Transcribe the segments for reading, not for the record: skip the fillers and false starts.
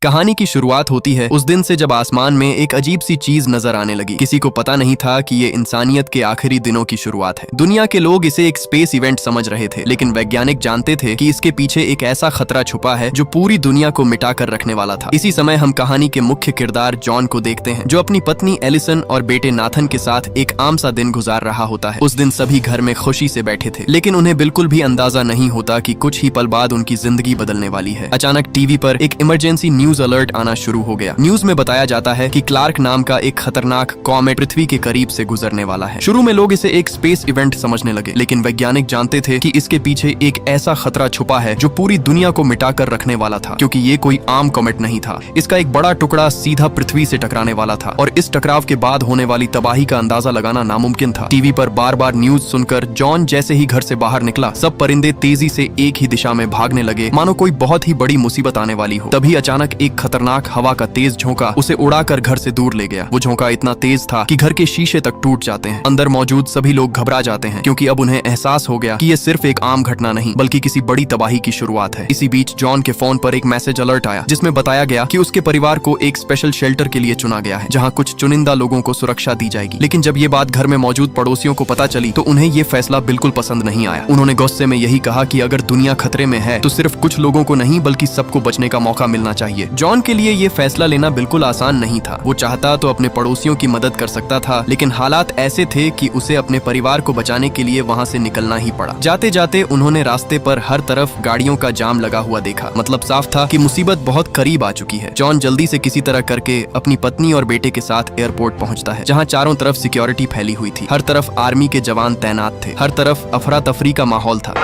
कहानी की शुरुआत होती है उस दिन से जब आसमान में एक अजीब सी चीज नजर आने लगी। किसी को पता नहीं था कि ये इंसानियत के आखिरी दिनों की शुरुआत है। दुनिया के लोग इसे एक स्पेस इवेंट समझ रहे थे, लेकिन वैज्ञानिक जानते थे कि इसके पीछे एक ऐसा खतरा छुपा है जो पूरी दुनिया को मिटा कर रखने वाला था। इसी समय हम कहानी के मुख्य किरदार जॉन को देखते हैं, जो अपनी पत्नी एलिसन और बेटे नाथन के साथ एक आम सा दिन गुजार रहा होता है। उस दिन सभी घर में खुशी से बैठे थे, लेकिन उन्हें बिल्कुल भी अंदाजा नहीं होता कि कुछ ही पल बाद उनकी जिंदगी बदलने वाली है। अचानक टीवी पर एक इमरजेंसी न्यूज अलर्ट आना शुरू हो गया। न्यूज में बताया जाता है कि क्लार्क नाम का एक खतरनाक कॉमेट पृथ्वी के करीब से गुजरने वाला है। शुरू में लोग इसे एक स्पेस इवेंट समझने लगे, लेकिन वैज्ञानिक जानते थे कि इसके पीछे एक ऐसा खतरा छुपा है जो पूरी दुनिया को मिटाकर रखने वाला था, क्योंकि ये कोई आम कॉमेट नहीं था। इसका एक बड़ा टुकड़ा सीधा पृथ्वी से टकराने वाला था और इस टकराव के बाद होने वाली तबाही का अंदाजा लगाना नामुमकिन था। टीवी पर बार बार न्यूज सुनकर जॉन जैसे ही घर से बाहर निकला, सब परिंदे तेजी से एक ही दिशा में भागने लगे, मानो कोई बहुत ही बड़ी मुसीबत आने वाली हो। तभी अचानक एक खतरनाक हवा का तेज झोंका उसे उड़ाकर घर से दूर ले गया। वो झोंका इतना तेज था कि घर के शीशे तक टूट जाते हैं। अंदर मौजूद सभी लोग घबरा जाते हैं, क्योंकि अब उन्हें एहसास हो गया कि ये सिर्फ एक आम घटना नहीं बल्कि किसी बड़ी तबाही की शुरुआत है। इसी बीच जॉन के फोन पर एक मैसेज अलर्ट आया, जिसमें बताया गया कि उसके परिवार को एक स्पेशल शेल्टर के लिए चुना गया है, जहाँ कुछ चुनिंदा लोगों को सुरक्षा दी जाएगी। लेकिन जब ये बात घर में मौजूद पड़ोसियों को पता चली तो उन्हें ये फैसला बिल्कुल पसंद नहीं आया। उन्होंने गुस्से में यही कहा कि अगर दुनिया खतरे में है तो सिर्फ कुछ लोगों को नहीं बल्कि सबको बचने का मौका मिलना चाहिए। जॉन के लिए ये फैसला लेना बिल्कुल आसान नहीं था। वो चाहता तो अपने पड़ोसियों की मदद कर सकता था, लेकिन हालात ऐसे थे कि उसे अपने परिवार को बचाने के लिए वहाँ से निकलना ही पड़ा। जाते जाते उन्होंने रास्ते पर हर तरफ गाड़ियों का जाम लगा हुआ देखा। मतलब साफ था कि मुसीबत बहुत करीब आ चुकी है। जॉन जल्दी से किसी तरह करके अपनी पत्नी और बेटे के साथ एयरपोर्ट पहुँचता है, जहाँ चारों तरफ सिक्योरिटी फैली हुई थी। हर तरफ आर्मी के जवान तैनात थे, हर तरफ अफरा तफरी का माहौल था।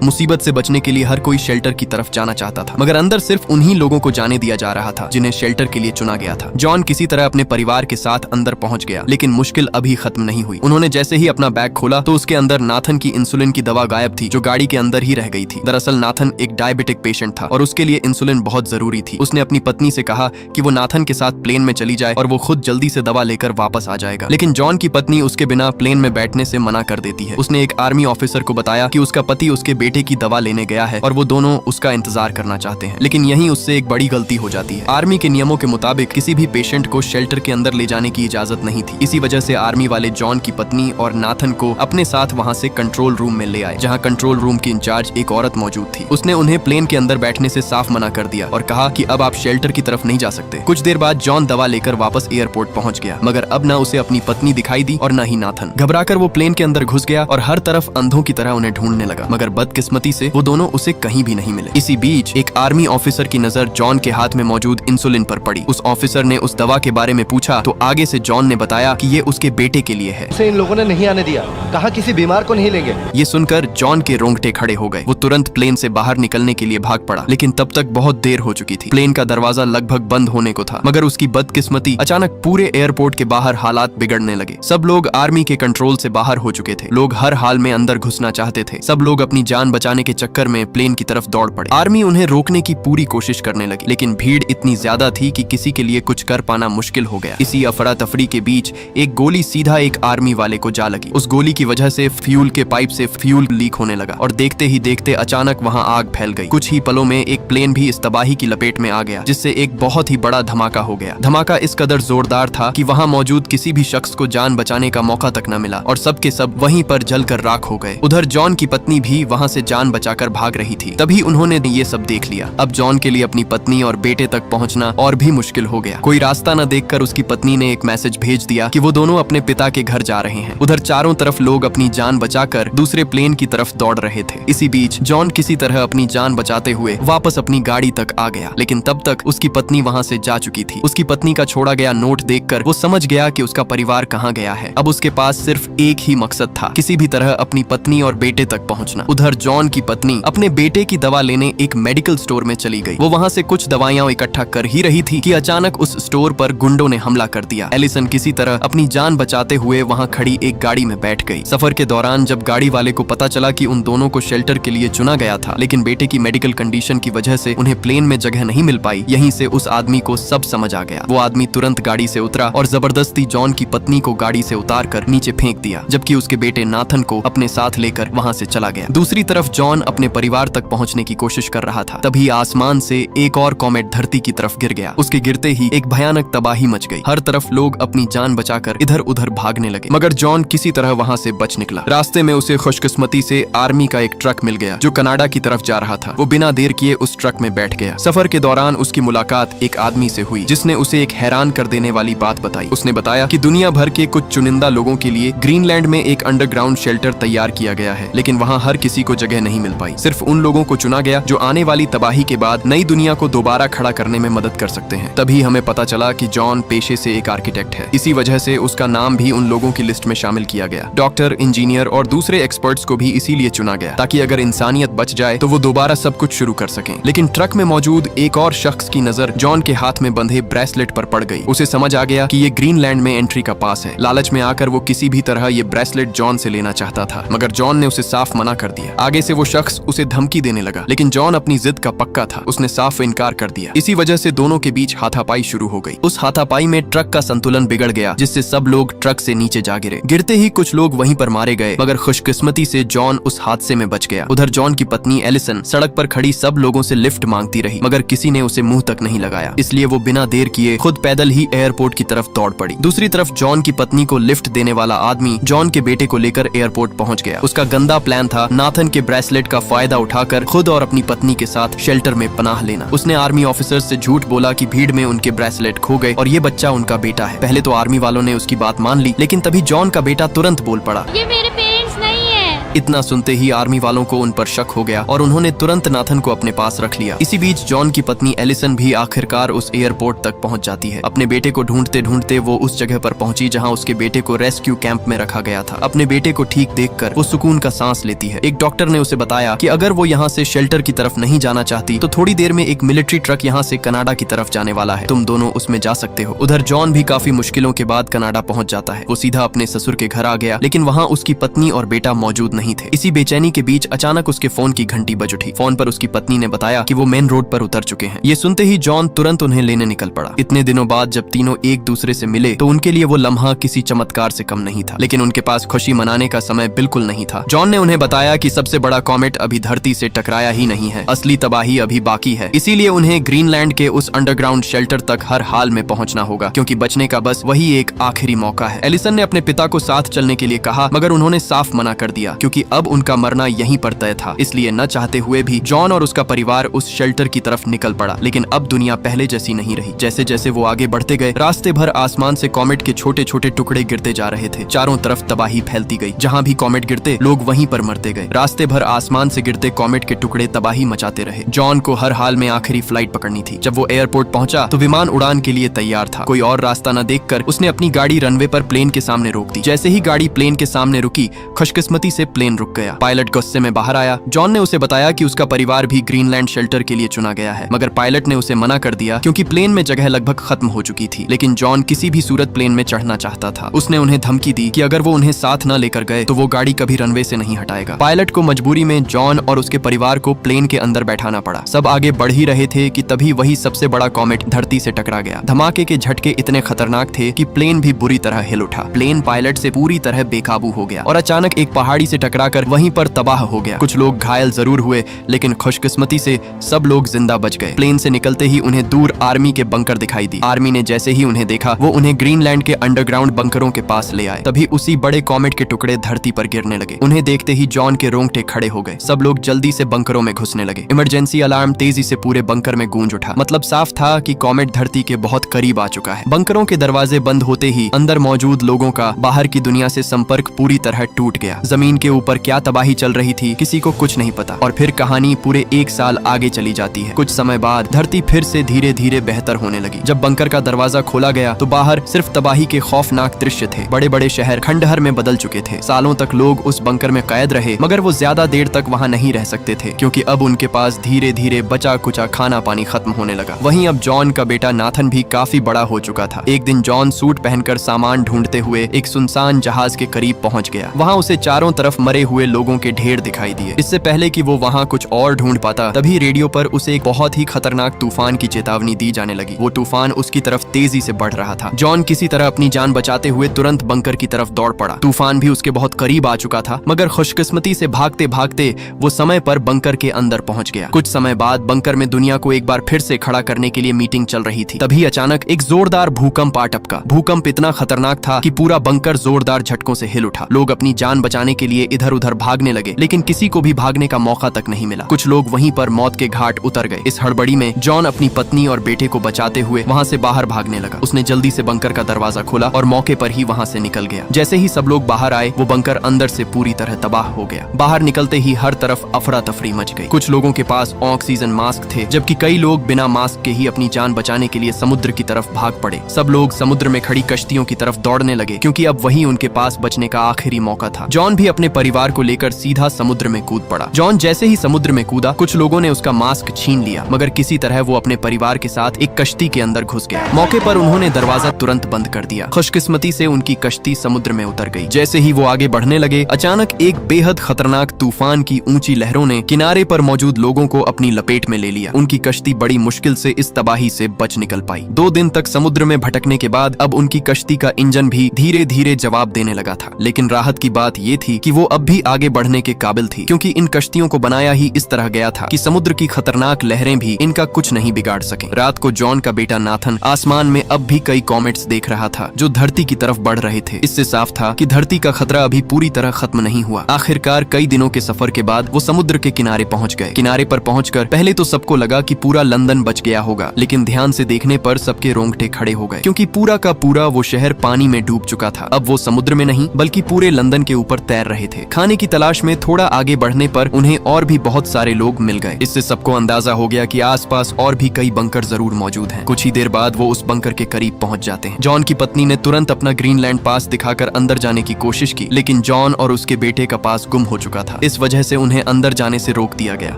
मुसीबत से बचने के लिए हर कोई शेल्टर की तरफ जाना चाहता था, मगर अंदर सिर्फ उन्हीं लोगों को जाने दिया जा रहा था जिन्हें शेल्टर के लिए चुना गया था। जॉन किसी तरह अपने परिवार के साथ अंदर पहुंच गया, लेकिन मुश्किल अभी खत्म नहीं हुई। उन्होंने जैसे ही अपना बैग खोला तो उसके अंदर नाथन की इंसुलिन की दवा गायब थी, जो गाड़ी के अंदर ही रह गई थी। दरअसल नाथन एक डायबिटिक पेशेंट था और उसके लिए इंसुलिन बहुत जरूरी थी। उसने अपनी पत्नी से कहा कि वो नाथन के साथ प्लेन में चली जाए और वो खुद जल्दी से दवा लेकर वापस आ जाएगा, लेकिन जॉन की पत्नी उसके बिना प्लेन में बैठने से मना कर देती है। उसने एक आर्मी ऑफिसर को बताया कि उसका पति उसके बेटे की दवा लेने गया है और वो दोनों उसका इंतजार करना चाहते हैं, लेकिन यहीं उससे एक बड़ी गलती हो जाती है। आर्मी के नियमों के मुताबिक किसी भी पेशेंट को शेल्टर के अंदर ले जाने की इजाजत नहीं थी। इसी वजह से आर्मी वाले जॉन की पत्नी और नाथन को अपने साथ वहां से कंट्रोल रूम में ले आए, जहां कंट्रोल रूम की इंचार्ज एक औरत मौजूद थी। उसने उन्हें प्लेन के अंदर बैठने से साफ मना कर दिया और कहा कि अब आप शेल्टर की तरफ नहीं जा सकते। कुछ देर बाद जॉन दवा लेकर वापस एयरपोर्ट पहुंच गया, मगर अब न उसे अपनी पत्नी दिखाई दी और न ही नाथन। घबराकर वो प्लेन के अंदर घुस गया और हर तरफ अंधों की तरह उन्हें ढूंढने लगा, मगर बदकिस्मती से वो दोनों उसे कहीं भी नहीं मिले। इसी बीच एक आर्मी ऑफिसर की नजर जॉन के हाथ में मौजूद इंसुलिन पर पड़ी। उस ऑफिसर ने उस दवा के बारे में पूछा तो आगे से जॉन ने बताया कि ये उसके बेटे के लिए है। उसे इन लोगों ने नहीं आने दिया, कहा किसी बीमार को नहीं लेंगे। ये सुनकर जॉन के रोंगटे खड़े हो गए। वो तुरंत प्लेन से बाहर निकलने के लिए भाग पड़ा, लेकिन तब तक बहुत देर हो चुकी थी। प्लेन का दरवाजा लगभग बंद होने को था, मगर उसकी बदकिस्मती अचानक पूरे एयरपोर्ट के बाहर हालात बिगड़ने लगे। सब लोग आर्मी के कंट्रोल से बाहर हो चुके थे। लोग हर हाल में अंदर घुसना चाहते थे। सब लोग अपनी जान बचाने के चक्कर में प्लेन की तरफ दौड़ पड़े। आर्मी उन्हें रोकने की पूरी कोशिश करने लगी, लेकिन भीड़ इतनी ज्यादा थी कि किसी के लिए कुछ कर पाना मुश्किल हो गया। इसी अफरा तफरी के बीच एक गोली सीधा एक आर्मी वाले को जा लगी। उस गोली की वजह से फ्यूल के पाइप से फ्यूल लीक होने लगा और देखते ही देखते अचानक वहां आग फैल गई। कुछ ही पलों में एक प्लेन भी इस तबाही की लपेट में आ गया, जिससे एक बहुत ही बड़ा धमाका हो गया। धमाका इस कदर जोरदार था कि वहां मौजूद किसी भी शख्स को जान बचाने का मौका तक न मिला और सबके सब वहीं पर जलकर राख हो गए। उधर जॉन की पत्नी भी वहां से जान बचाकर भाग रही थी। तभी उन्होंने ये सब देख लिया। अब जॉन के लिए अपनी पत्नी और बेटे तक पहुंचना और भी मुश्किल हो गया। कोई रास्ता न देखकर उसकी पत्नी ने एक मैसेज भेज दिया कि वो दोनों अपने पिता के घर जा रहे हैं। उधर चारों तरफ लोग अपनी जान बचाकर दूसरे प्लेन की तरफ दौड़ रहे थे। इसी बीच जॉन किसी तरह अपनी जान बचाते हुए वापस अपनी गाड़ी तक आ गया, लेकिन तब तक उसकी पत्नी वहां से जा चुकी थी। उसकी पत्नी का छोड़ा गया नोट देखकर वो समझ गया कि उसका परिवार कहाँ गया है। अब उसके पास सिर्फ एक ही मकसद था, किसी भी तरह अपनी पत्नी और बेटे तक पहुंचना। उधर जॉन की पत्नी अपने बेटे की दवा लेने एक मेडिकल स्टोर में चली गई। वो वहां से कुछ दवाइयां इकट्ठा कर ही रही थी कि अचानक उस स्टोर पर गुंडों ने हमला कर दिया। एलिसन किसी तरह अपनी जान बचाते हुए वहां खड़ी एक गाड़ी में बैठ गई। सफर के दौरान जब गाड़ी वाले को पता चला कि उन दोनों को शेल्टर के लिए चुना गया था, लेकिन बेटे की मेडिकल कंडीशन की वजह से उन्हें प्लेन में जगह नहीं मिल पाई, यहीं से उस आदमी को सब समझ आ गया। वो आदमी तुरंत गाड़ी से उतरा और जबरदस्ती जॉन की पत्नी को गाड़ी से उतार कर नीचे फेंक दिया, जबकि उसके बेटे नाथन को अपने साथ लेकर वहां से चला गया। दूसरी तरफ जॉन अपने परिवार तक पहुंचने की कोशिश कर रहा था, तभी आसमान से एक और कॉमेट धरती की तरफ गिर गया। उसके गिरते ही एक भयानक तबाही मच गई। हर तरफ लोग अपनी जान बचाकर इधर उधर भागने लगे, मगर जॉन किसी तरह वहां से बच निकला। रास्ते में उसे खुशकिस्मती से आर्मी का एक ट्रक मिल गया जो कनाडा की तरफ जा रहा था। वो बिना देर किए उस ट्रक में बैठ गया। सफर के दौरान उसकी मुलाकात एक आदमी से हुई जिसने उसे एक हैरान कर देने वाली बात बताई। उसने बताया कि दुनिया भर के कुछ चुनिंदा लोगों के लिए ग्रीनलैंड में एक अंडरग्राउंड शेल्टर तैयार किया गया है, लेकिन वहाँ हर किसी को जगह नहीं मिल पाई। सिर्फ उन लोगों को चुना गया जो आने वाली तबाही के बाद नई दुनिया को दोबारा खड़ा करने में मदद कर सकते हैं। तभी हमें पता चला कि जॉन पेशे से एक आर्किटेक्ट है। इसी वजह से उसका नाम भी उन लोगों की लिस्ट में शामिल किया गया। डॉक्टर, इंजीनियर और दूसरे एक्सपर्ट्स को भी इसीलिए चुना गया ताकि अगर इंसानियत बच जाए तो वो दोबारा सब कुछ शुरू कर सकें। लेकिन ट्रक में मौजूद एक और शख्स की नजर जॉन के हाथ में बंधे ब्रेसलेट पर पड़ गई। उसे समझ आ गया कि ये ग्रीनलैंड में एंट्री का पास है। लालच में आकर वो किसी भी तरह ये ब्रेसलेट जॉन से लेना चाहता था, मगर जॉन ने उसे साफ मना कर दिया। आगे से वो शख्स उसे धमकी देने लगा, लेकिन जॉन अपनी जिद का पक्का था। उसने साफ इनकार कर दिया। इसी वजह से दोनों के बीच हाथापाई शुरू हो गई। उस हाथापाई में ट्रक का संतुलन बिगड़ गया, जिससे सब लोग ट्रक से नीचे जा गिरे। गिरते ही कुछ लोग वहीं पर मारे गए, मगर खुशकिस्मती से जॉन उस हादसे में बच गया। उधर जॉन की पत्नी एलिसन सड़क पर खड़ी सब लोगों से लिफ्ट मांगती रही, मगर किसी ने उसे मुंह तक नहीं लगाया। इसलिए वो बिना देर किए खुद पैदल ही एयरपोर्ट की तरफ दौड़ पड़ी। दूसरी तरफ जॉन की पत्नी को लिफ्ट देने वाला आदमी जॉन के बेटे को लेकर एयरपोर्ट पहुंच गया। उसका गंदा प्लान था नाथन के ब्रेसलेट का फायदा उठाकर खुद और अपनी पत्नी के साथ शेल्टर में पनाह लेना। उसने आर्मी ऑफिसर से झूठ बोला कि भीड़ में उनके ब्रेसलेट खो गए और ये बच्चा उनका बेटा है। पहले तो आर्मी वालों ने उसकी बात मान ली, लेकिन तभी जॉन का बेटा तुरंत बोल पड़ा, ये मेरे पेरेंट्स नहीं है। इतना सुनते ही आर्मी वालों को उन पर शक हो गया और उन्होंने तुरंत नाथन को अपने पास रख लिया। इसी बीच जॉन की पत्नी एलिसन भी आखिरकार उस एयरपोर्ट तक पहुंच जाती है। अपने बेटे को ढूंढते ढूंढते वो उस जगह पर पहुंची जहां उसके बेटे को रेस्क्यू कैंप में रखा गया था। अपने बेटे को ठीक देखकर वो सुकून का सांस लेती है। एक डॉक्टर ने उसे बताया कि अगर वो यहाँ से शेल्टर की तरफ नहीं जाना चाहती तो थोड़ी देर में एक मिलिट्री ट्रक यहाँ से कनाडा की तरफ जाने वाला है, तुम दोनों उसमें जा सकते हो। उधर जॉन भी काफी मुश्किलों के बाद कनाडा पहुंच जाता है। वो सीधा अपने ससुर के घर आ गया, लेकिन वहाँ उसकी पत्नी और बेटा मौजूद नहीं थे। इसी बेचैनी के बीच अचानक उसके फोन की घंटी बज उठी। फोन पर उसकी पत्नी ने बताया कि वो मेन रोड पर उतर चुके हैं। ये सुनते ही जॉन तुरंत उन्हें लेने निकल पड़ा। इतने दिनों बाद जब तीनों एक दूसरे से मिले तो उनके लिए वो लम्हा किसी चमत्कार से कम नहीं था, लेकिन उनके पास खुशी मनाने का समय बिल्कुल नहीं था। जॉन ने उन्हें बताया कि सबसे बड़ा कॉमेट अभी धरती से टकराया ही नहीं है, असली तबाही अभी बाकी है। इसीलिए उन्हें ग्रीनलैंड के उस अंडरग्राउंड शेल्टर तक हर हाल में पहुंचना होगा, क्योंकि बचने का बस वही एक आखिरी मौका है। एलिसन ने अपने पिता को साथ चलने के लिए कहा, मगर उन्होंने साफ मना कर दिया, क्योंकि अब उनका मरना यहीं पर तय था। इसलिए न चाहते हुए भी जॉन और उसका परिवार उस शेल्टर की तरफ निकल पड़ा। लेकिन अब दुनिया पहले जैसी नहीं रही। जैसे जैसे वो आगे बढ़ते गए, रास्ते भर आसमान से कॉमेट के छोटे छोटे टुकड़े गिरते जा रहे थे। चारों तरफ तबाही फैलती गई। जहाँ भी कॉमेट गिरते लोग वहीं पर मरते गए। रास्ते भर आसमान से गिरते कॉमेट के टुकड़े तबाही मचाते रहे। जॉन को हर हाल में आखिरी फ्लाइट पकड़नी थी। जब वो एयरपोर्ट पहुंचा तो विमान उड़ान के लिए तैयार था। कोई और रास्ता न देखकर उसने अपनी गाड़ी रनवे पर प्लेन के सामने रोक दी। जैसे ही गाड़ी प्लेन के सामने रुकी, खुशकिस्मती से प्लेन रुक गया। पायलट गुस्से में बाहर आया। जॉन ने उसे बताया कि उसका परिवार भी ग्रीनलैंड शेल्टर के लिए चुना गया है, मगर पायलट ने उसे मना कर दिया क्योंकि प्लेन में जगह लगभग खत्म हो चुकी थी। लेकिन जॉन किसी भी सूरत प्लेन में चढ़ना चाहता था। उसने उन्हें धमकी दी कि अगर वो उन्हें साथ न लेकर गए तो वो गाड़ी कभी रनवे से नहीं हटाएगा। पायलट को मजबूरी में जॉन और उसके परिवार को प्लेन के अंदर बैठाना पड़ा। सब आगे बढ़ ही रहे थे कि तभी वही सबसे बड़ा कॉमेट धरती से टकरा गया। धमाके के झटके इतने खतरनाक थे कि प्लेन भी बुरी तरह हिल उठा। प्लेन पायलट से पूरी तरह बेकाबू हो गया और अचानक एक पहाड़ी से टकराकर वहीं पर तबाह हो गया। कुछ लोग घायल जरूर हुए, लेकिन खुशकिस्मती से सब लोग जिंदा बच गए। प्लेन से निकलते ही उन्हें दूर आर्मी के बंकर दिखाई दी। आर्मी ने जैसे ही उन्हें देखा, वो उन्हें ग्रीनलैंड के अंडरग्राउंड बंकरों के पास ले आए। तभी उसी बड़े कॉमेट के टुकड़े धरती पर गिरने लगे। उन्हें देखते ही जॉन के रोंगटे खड़े हो गए। सब लोग जल्दी से बंकरों में घुसने लगे। इमरजेंसी अलार्म तेजी से पूरे बंकर में गूंज उठा। मतलब साफ था कि कॉमेट धरती के बहुत करीब आ चुका है। बंकरों के दरवाजे बंद होते ही अंदर मौजूद लोगों का बाहर की दुनिया से संपर्क पूरी तरह टूट गया। जमीन के ऊपर क्या तबाही चल रही थी किसी को कुछ नहीं पता। और फिर कहानी पूरे 1 साल आगे चली जाती है। कुछ समय बाद धरती फिर से धीरे धीरे बेहतर होने लगी। जब बंकर का दरवाजा खोला गया तो बाहर सिर्फ तबाही के खौफनाक दृश्य थे। बड़े बड़े शहर खंडहर में बदल चुके थे। सालों तक लोग उस बंकर में कैद रहे, मगर वो ज्यादा देर तक वहाँ नहीं रह सकते थे, क्योंकि अब उनके पास धीरे धीरे बचा कुचा खाना पानी खत्म होने लगा। वहीं अब जॉन का बेटा नाथन भी काफी बड़ा हो चुका था। एक दिन जॉन सूट पहनकर सामान ढूंढते हुए एक सुनसान जहाज के करीब पहुंच गया। वहाँ उसे चारों तरफ मरे हुए लोगों के ढेर दिखाई दिए। इससे पहले कि वो वहाँ कुछ और ढूंढ पाता, तभी रेडियो पर उसे एक बहुत ही खतरनाक तूफान की चेतावनी दी जाने लगी। वो तूफान उसकी तरफ तेजी से बढ़ रहा था। जॉन किसी तरह अपनी जान बचाते हुए तुरंत बंकर की तरफ दौड़ पड़ा। तूफान भी उसके बहुत करीब आ चुका था, मगर खुशकिस्मती से भागते भागते वो समय पर बंकर के अंदर पहुंच गया। कुछ समय बाद बंकर में दुनिया को एक बार फिर से खड़ा करने के लिए मीटिंग चल रही थी। तभी अचानक एक जोरदार भूकंप आ टपका। भूकंप इतना खतरनाक था कि पूरा बंकर जोरदार झटकों से हिल उठा। लोग अपनी जान बचाने के लिए इधर उधर भागने लगे, लेकिन किसी को भी भागने का मौका तक नहीं मिला। कुछ लोग वहीं पर मौत के घाट उतर गए। इस हड़बड़ी में जॉन अपनी पत्नी और बेटे को बचाते हुए वहाँ से बाहर भागने लगा। उसने जल्दी से बंकर का दरवाजा खोला और मौके पर ही वहाँ से निकल गया। जैसे ही सब लोग बाहर आए, वो बंकर अंदर से पूरी तरह तबाह हो गया। बाहर निकलते ही हर तरफ अफरा तफरी मच गई। कुछ लोगों के पास ऑक्सीजन मास्क थे, जबकि कई लोग बिना मास्क के ही अपनी जान बचाने के लिए समुद्र की तरफ भाग पड़े। सब लोग समुद्र में खड़ी कश्तियों की तरफ दौड़ने लगे, क्योंकि अब वही उनके पास बचने का आखिरी मौका था। जॉन भी अपने परिवार को लेकर सीधा समुद्र में कूद पड़ा। जॉन जैसे ही समुद्र में कूदा, कुछ लोगों ने उसका मास्क छीन लिया, मगर किसी तरह वो अपने परिवार के साथ एक कश्ती के अंदर घुस गया। मौके पर उन्होंने दरवाजा तुरंत बंद कर दिया। खुशकिस्मती से उनकी कश्ती समुद्र में उतर गई। जैसे ही वो आगे बढ़ने लगे, अचानक एक बेहद खतरनाक तूफान की ऊंची लहरों ने किनारे पर मौजूद लोगों को अपनी लपेट में ले लिया। उनकी कश्ती बड़ी मुश्किल से इस तबाही से बच निकल पाई। 2 दिन तक समुद्र में भटकने के बाद अब उनकी कश्ती का इंजन भी धीरे धीरे जवाब देने लगा था। लेकिन राहत की बात ये थी कि वो अब भी आगे बढ़ने के काबिल थी, क्योंकि इन कश्तियों को बनाया ही इस तरह गया था कि समुद्र की खतरनाक लहरें भी इनका कुछ नहीं बिगाड़ सके। रात को जॉन का बेटा नाथन आसमान में अब भी कई कॉमेट्स देख रहा था, जो धरती की तरफ बढ़ रहे थे। इससे साफ था कि धरती का खतरा अभी पूरी तरह खत्म नहीं हुआ। आखिरकार कई दिनों के सफर के बाद वो समुद्र के किनारे पहुंच गए। किनारे पर पहुंचकर पहले तो सबको लगा कि पूरा लंदन बच गया होगा, लेकिन ध्यान से देखने पर सबके रोंगटे खड़े हो गए, क्योंकि पूरा का पूरा वो शहर पानी में डूब चुका था। अब वो समुद्र में नहीं, बल्कि पूरे लंदन के ऊपर तैर रहे थे। खाने की तलाश में थोड़ा आगे बढ़ने पर उन्हें और भी बहुत सारे लोग मिल गए। इससे सबको अंदाजा हो गया कि आसपास और भी कई बंकर जरूर मौजूद हैं। कुछ ही देर बाद वो उस बंकर के करीब पहुंच जाते हैं। जॉन की पत्नी ने तुरंत अपना ग्रीनलैंड पास दिखाकर अंदर जाने की कोशिश की, लेकिन जॉन और उसके बेटे का पास गुम हो चुका था। इस वजह से उन्हें अंदर जाने से रोक दिया गया।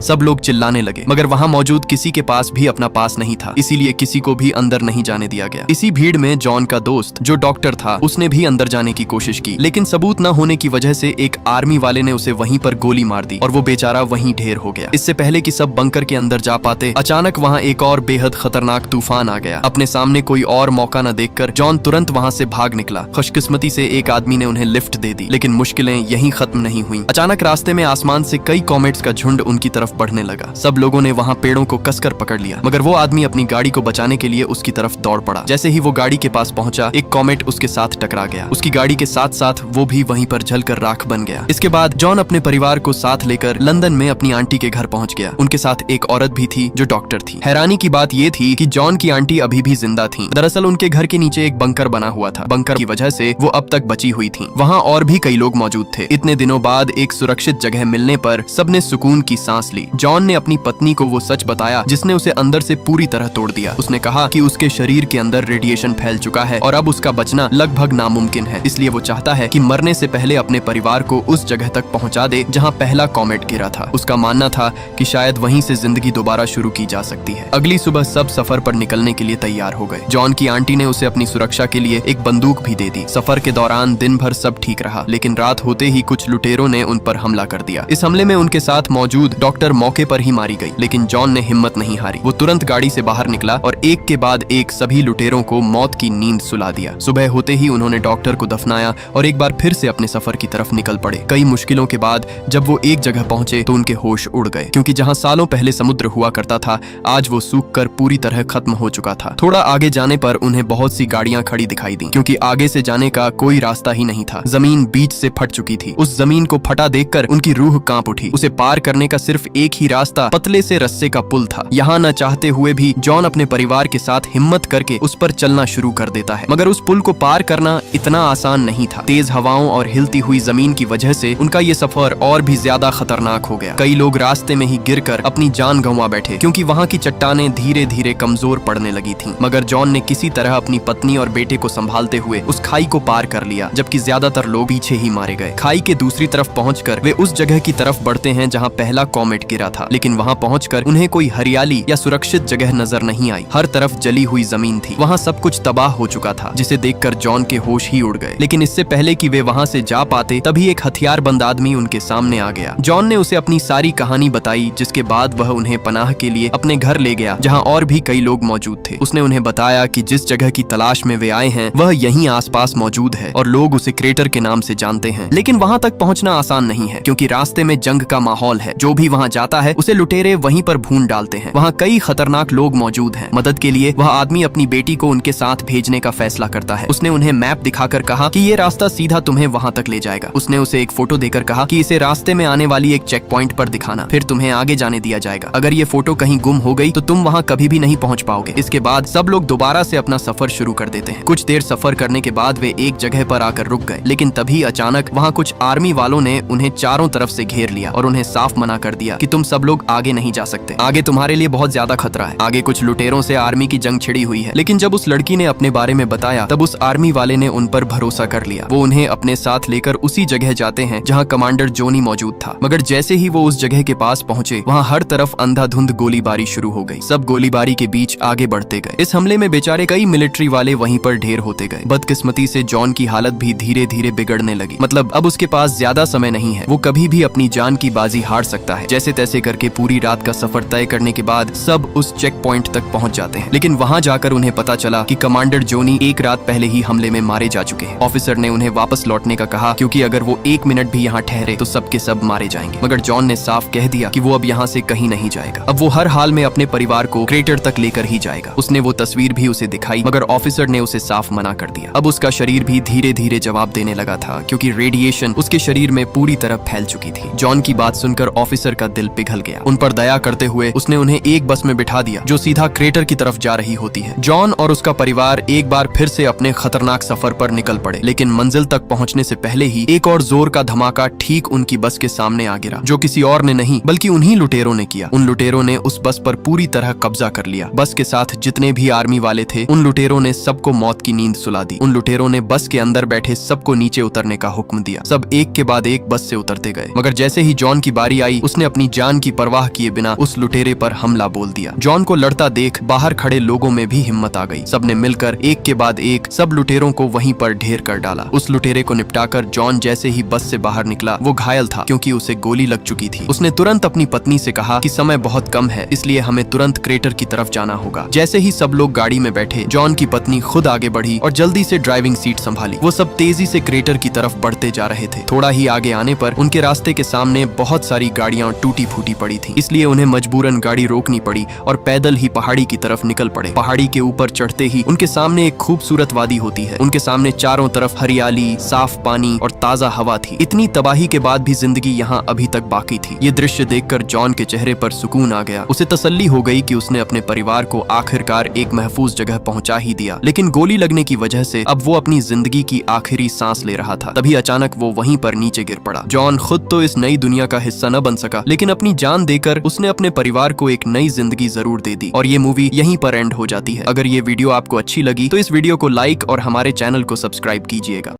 सब लोग चिल्लाने लगे, मगर वहाँ मौजूद किसी के पास भी अपना पास नहीं था, इसीलिए किसी को भी अंदर नहीं जाने दिया गया। इसी भीड़ में जॉन का दोस्त, जो डॉक्टर था, उसने भी अंदर जाने की कोशिश की, लेकिन सबूत न होने की वजह से एक आर्मी वाले ने उसे वहीं पर गोली मार दी और वो बेचारा वहीं ढेर हो गया। इससे पहले कि सब बंकर के अंदर जा पाते, अचानक वहाँ एक और बेहद खतरनाक तूफान आ गया। अपने सामने कोई और मौका न देखकर जॉन तुरंत वहाँ से भाग निकला। खुशकिस्मती से एक आदमी ने उन्हें लिफ्ट दे दी, लेकिन मुश्किलें यहीं खत्म नहीं हुई। अचानक रास्ते में आसमान से कई कॉमेट्स का झुंड उनकी तरफ बढ़ने लगा। सब लोगों ने वहाँ पेड़ों को कसकर पकड़ लिया, मगर वो आदमी अपनी गाड़ी को बचाने के लिए उसकी तरफ दौड़ पड़ा। जैसे ही वो गाड़ी के पास पहुंचा, एक कॉमेट उसके साथ टकरा गया। उसकी गाड़ी के साथ साथ वो भी वहीं पर जलकर राख बन गया। इसके बाद जॉन अपने परिवार को साथ लेकर लंदन में अपनी आंटी के घर पहुंच गया। उनके साथ एक औरत भी थी जो डॉक्टर थी। हैरानी की बात ये थी कि जॉन की आंटी अभी भी जिंदा थी। दरअसल उनके घर के नीचे एक बंकर बना हुआ था। बंकर की वजह से वो अब तक बची हुई थी। वहाँ और भी कई लोग मौजूद थे। इतने दिनों बाद एक सुरक्षित जगह मिलने पर सबने सुकून की सांस ली। जॉन ने अपनी पत्नी को वो सच बताया जिसने उसे अंदर से पूरी तरह तोड़ दिया। उसने कहा कि उसके शरीर के अंदर रेडिएशन फैल चुका है और अब उसका बचना लगभग नामुमकिन है। इसलिए वो चाहता है कि मरने से पहले अपने परिवार को उस जगह तक पहुंचा दे जहां पहला कॉमेट गिरा था। उसका मानना था कि शायद वहीं से जिंदगी दोबारा शुरू की जा सकती है। अगली सुबह सब सफर पर निकलने के लिए तैयार हो गए। जॉन की आंटी ने उसे अपनी सुरक्षा के लिए एक बंदूक भी दे दी। सफर के दौरान दिन भर सब ठीक रहा, लेकिन रात होते ही कुछ लुटेरों ने उन पर हमला कर दिया। इस हमले में उनके साथ मौजूद डॉक्टर मौके पर ही मारी गई, लेकिन जॉन ने हिम्मत नहीं हारी। वो तुरंत गाड़ी से बाहर निकला और एक के बाद एक सभी लुटेरों को मौत की नींद सुला दिया। सुबह होते ही उन्होंने डॉक्टर को दफनाया और एक बार फिर से अपने सफर की तरफ निकल पड़े। कई मुश्किलों के बाद जब वो एक जगह पहुंचे तो उनके होश उड़ गए, क्योंकि जहां सालों पहले समुद्र हुआ करता था, आज वो सूख कर पूरी तरह खत्म हो चुका था। थोड़ा आगे जाने पर उन्हें बहुत सी गाड़ियां खड़ी दिखाई दी, क्योंकि आगे से जाने का कोई रास्ता ही नहीं था। जमीन बीच से फट चुकी थी। उस जमीन को फटा देखकर उनकी रूह कांप उठी। उसे पार करने का सिर्फ एक ही रास्ता पतले से रस्से का पुल था। यहाँ न चाहते हुए भी जॉन अपने परिवार के साथ हिम्मत करके उस पर चलना शुरू कर देता है, मगर उस पुल को पार करना इतना आसान नहीं था। तेज हवाओं और हिलती हुई जमीन की वजह से उनका ये सफर और भी ज्यादा खतरनाक हो गया। कई लोग रास्ते में ही गिरकर अपनी जान गंवा बैठे, क्योंकि वहाँ की चट्टानें धीरे धीरे कमजोर पड़ने लगी थीं। मगर जॉन ने किसी तरह अपनी पत्नी और बेटे को संभालते हुए उस खाई को पार कर लिया, जबकि ज्यादातर लोग पीछे ही मारे गए। खाई के दूसरी तरफ पहुंचकर वे उस जगह की तरफ बढ़ते हैं जहां पहला कॉमेट गिरा था, लेकिन वहां पहुंचकर उन्हें कोई हरियाली या सुरक्षित जगह नजर नहीं आई। हर तरफ जली हुई जमीन थी। वहां सब कुछ तबाह हो चुका था, जिसे देखकर जॉन के होश ही उड़ गए। लेकिन इससे पहले कि वे वहां से जा पाते, तभी एक हथियारबंद आदमी उनके सामने आ गया। जॉन ने उसे अपनी सारी कहानी बताई, जिसके बाद वह उन्हें पनाह के लिए अपने घर ले गया, जहाँ और भी कई लोग मौजूद थे। उसने उन्हें बताया कि जिस जगह की तलाश में वे आए हैं वह यहीं आसपास मौजूद है और लोग उसे क्रेटर के नाम से जानते हैं। लेकिन वहाँ तक पहुँचना आसान नहीं है, क्योंकि रास्ते में जंग का माहौल है। जो भी वहाँ जाता है उसे लुटेरे वहीं पर भून डालते हैं। वहाँ कई खतरनाक लोग मौजूद हैं। मदद के लिए वह आदमी अपनी बेटी को उनके साथ भेजने का फैसला करता है। उसने उन्हें मैप दिखाकर कहा कि ये रास्ता सीधा तुम्हें वहाँ तक ले जाएगा। उसने उसे एक फोटो देकर कहा कि इसे रास्ते में आने वाली एक चेक पॉइंट पर दिखाना, फिर तुम्हें आगे जाने दिया जाएगा। अगर ये फोटो कहीं गुम हो गई तो तुम वहाँ कभी भी नहीं पहुँच पाओगे। इसके बाद सब लोग दोबारा से अपना सफर शुरू कर देते हैं। कुछ देर सफर करने के बाद वे एक जगह पर आकर रुक गए, लेकिन तभी अचानक वहाँ कुछ आर्मी वालों ने उन्हें चारों तरफ से घेर लिया और उन्हें साफ मना कर दिया कि तुम सब लोग आगे नहीं जा सकते। आगे तुम्हारे लिए बहुत ज्यादा खतरा है। आगे कुछ लुटेरों से आर्मी की जंग छिड़ी हुई है। लेकिन जब उस लड़की ने अपने बारे में बताया तब उस आर्मी वाले ने उन पर भरोसा कर लिया। वो उन्हें अपने साथ लेकर उसी जगह जाते हैं जहाँ कमांडर जोनी मौजूद था। मगर जैसे ही वो उस जगह के पास पहुंचे वहाँ हर तरफ अंधाधुंध गोलीबारी शुरू हो गई। सब गोलीबारी के बीच आगे बढ़ते गए। इस हमले में बेचारे कई मिलिट्री वाले वहीं पर ढेर होते गए। बदकिस्मती से जॉन की हालत भी धीरे धीरे बिगड़ने लगी। मतलब अब उसके पास ज्यादा समय नहीं है। वो कभी भी अपनी जान की बाजी हार सकता है। जैसे तैसे करके पूरी रात का सफर तय करने के बाद सब उस चेक पॉइंट तक पहुंच जाते हैं। लेकिन वहां जाकर उन्हें पता चला कि कमांडर जोनी एक रात पहले ही हमले में मारे जा चुके हैं। ऑफिसर ने उन्हें वापस लौटने का कहा, क्योंकि अगर वो 1 मिनट भी यहाँ ठहरे तो सबके सब मारे जाएंगे। मगर जॉन ने साफ कह दिया कि वो अब यहाँ से कहीं नहीं जाएगा। अब वो हर हाल में अपने परिवार को क्रेटर तक लेकर ही जाएगा। उसने वो तस्वीर भी उसे दिखाई, मगर ऑफिसर ने उसे साफ मना कर दिया। अब उसका शरीर भी धीरे धीरे जवाब देने लगा था, क्योंकि रेडिएशन उसके शरीर में पूरी तरह फैल चुकी थी। जॉन की बात सुनकर ऑफिसर का दिल पिघल गया। उन पर दया करते हुए उसने उन्हें एक बस में बिठा दिया जो सीधा क्रेटर की तरफ जा रही होती है। जॉन और उसका परिवार एक बार फिर से अपने खतरनाक सफर पर निकल पड़े, लेकिन मंजिल तक पहुंचने से पहले ही एक और जोर का धमाका ठीक उनकी बस के सामने आ गिरा, जो किसी और ने नहीं बल्कि उन्हीं लुटेरों ने किया। उन लुटेरों ने उस बस पर पूरी तरह कब्जा कर लिया। बस के साथ जितने भी आर्मी वाले थे उन लुटेरों ने सबको मौत की नींद सुला दी। उन लुटेरों ने बस के अंदर बैठे सबको नीचे उतरने का हुक्म दिया। सब एक के बाद एक बस से उतरते गए, मगर जैसे ही जॉन की बारी आई उसने अपनी जान की परवाह किए बिना उस लुटेरे पर हमला बोल दिया। जॉन को लड़ता देख बाहर खड़े लोगों में भी हिम्मत आ गई। सबने मिलकर एक के बाद एक सब लुटेरों को वहीं पर ढेर कर डाला। उस लुटेरे को निपटाकर जॉन जैसे ही बस से बाहर निकला वो घायल था, क्योंकि उसे गोली लग चुकी थी। उसने तुरंत अपनी पत्नी से कहा कि समय बहुत कम है, इसलिए हमें तुरंत क्रेटर की तरफ जाना होगा। जैसे ही सब लोग गाड़ी में बैठे जॉन की पत्नी खुद आगे बढ़ी और जल्दी से ड्राइविंग सीट संभाली। वो सब तेजी से क्रेटर की तरफ बढ़ते जा रहे थे। थोड़ा ही आगे आने पर उनके रास्ते के सामने बहुत सारी गाड़ियां टूटी फूटी पड़ी थी, इसलिए उन्हें मजबूरन गाड़ी रोकनी पड़ी और पैदल ही पहाड़ी की तरफ निकल पड़े। पहाड़ी के ऊपर चढ़ते ही उनके सामने एक खूबसूरत वादी होती है। उनके सामने चारों तरफ हरियाली, साफ पानी और ताजा हवा थी। इतनी तबाही के बाद भी जिंदगी यहाँ अभी तक बाकी थी। ये दृश्य देखकर जॉन के चेहरे पर सुकून आ गया। उसे तसल्ली हो गई कि उसने अपने परिवार को आखिरकार एक महफूज जगह पहुंचा ही दिया। लेकिन गोली लगने की वजह से अब वो अपनी जिंदगी की आखिरी सांस ले रहा था। तभी अचानक वो वहीं पर नीचे गिर पड़ा। जॉन खुद तो इस नई दुनिया का हिस्सा न बन सका, लेकिन अपनी जान देकर उसने अपने परिवार को एक नई जिंदगी जरूर दे दी। और ये मूवी यहीं पर एंड हो जाती है। अगर ये वीडियो आपको अच्छी लगी तो इस वीडियो को लाइक और हमारे चैनल को सब्सक्राइब कीजिएगा।